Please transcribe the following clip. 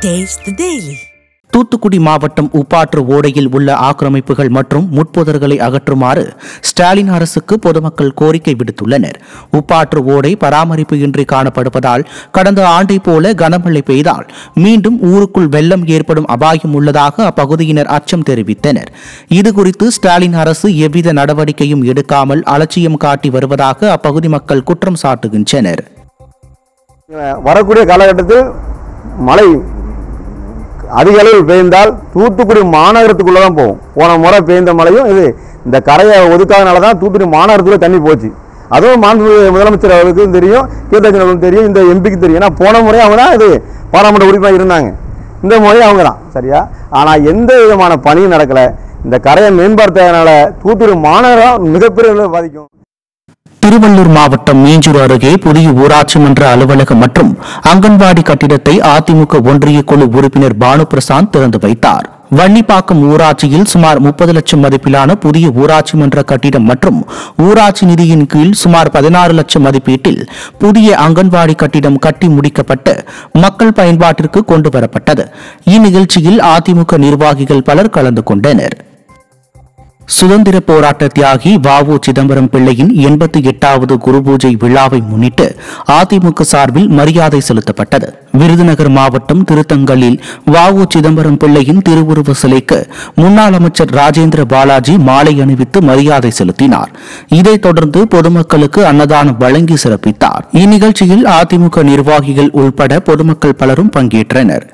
Taste the Daily. Thoothukudi மாவட்டம் உப்பாற்று ஓடையில் உள்ள ஆக்கிரமிப்புகள் மற்றும் முட்புதர்களை அகற்றுமாறு ஸ்டாலின் அரசுக்கு பொதுமக்கள் கோரிக்கை விடுத்துள்ளனர். உப்பாற்று ஓடை பராமரிப்பு இன்றி காணப்படுவதால் கடந்த ஆண்டை போல கனமழை பெய்தால் மீண்டும் ஊருக்குள் வெள்ளம் ஏற்படும் அபாயம் உள்ளதாக அப்பகுதியினர் அச்சம் தெரிவித்தனர். இதுகுறித்து ஸ்டாலின் அரசு எவ்வித நடவடிக்கையும் எடுக்காமல் அலட்சியம் காட்டி வருவதாக அப்பகுதி மக்கள் குற்றம் சாட்டுகின்றனர். வரக்கூடிய காலகட்டத்தில் மழை அதிக அளவில் பெய்ந்தால் தூத்துக்குடி மாநகரத்துக்குள்ள தான் போகும். போன முறை பெய்ந்த மழையும் இது இந்த கரையை ஒதுக்காதனால தான் தூத்துக்குடி மாநகரத்துக்குள்ள தண்ணி போச்சு. அதுவும் முதலமைச்சர் அவர்களுக்கும் தெரியும், கீதஞ்சனுக்கும் தெரியும், இந்த எம்பிக்கு தெரியும். ஏன்னா போன முறை அவங்க தான் இது பாராளுமன்ற உறுப்பினர் இருந்தாங்க, இந்த முறை அவங்க தான் சரியா. ஆனால் எந்த விதமான பணியும் நடக்கலை. இந்த கரையை மேம்படுத்ததுனால தூத்துக்குடி மாநகரம் மிகப்பெரிய அளவில் பாதிக்கும். திருவள்ளூர் மாவட்டம் மீஞ்சூர் அருகே புதிய ஊராட்சி மன்ற அலுவலகம் மற்றும் அங்கன்வாடி கட்டிடத்தை அதிமுக ஒன்றிய குழு உறுப்பினர் பானு பிரசாந்த் திறந்து வைத்தார். வன்னிப்பாக்கம் ஊராட்சியில் சுமார் 30 லட்சம் மதிப்பிலான புதிய ஊராட்சி மன்ற கட்டிடம் மற்றும் ஊராட்சி நிதியின் கீழ் சுமார் 16 லட்சம் மதிப்பீட்டில் புதிய அங்கன்வாடி கட்டிடம் கட்டி முடிக்கப்பட்டு மக்கள் பயன்பாட்டிற்கு கொண்டு வரப்பட்டது. இந்நிகழ்ச்சியில் அதிமுக நிர்வாகிகள் பலர் கலந்து கொண்டனர். சுதந்திர போராட்ட தியாகி வ.உ. சிதம்பரம் பிள்ளையின் 88வது குருபூஜை விழாவை முன்னிட்டு அதிமுக சார்பில் மரியாதை செலுத்தப்பட்டது. விருதுநகர் மாவட்டம் திருத்தங்கலில் வ.உ. சிதம்பரம் பிள்ளையின் திருவுருவ சிலைக்கு முன்னாள் அமைச்சர் ராஜேந்திர பாலாஜி மாலை அணிவித்து மரியாதை செலுத்தினார். இதைத் தொடர்ந்து பொதுமக்களுக்கு அன்னதானம் வழங்கி சிறப்பித்தார். இந்நிகழ்ச்சியில் அதிமுக நிர்வாகிகள் உள்பட பொதுமக்கள் பலரும் பங்கேற்றனர்.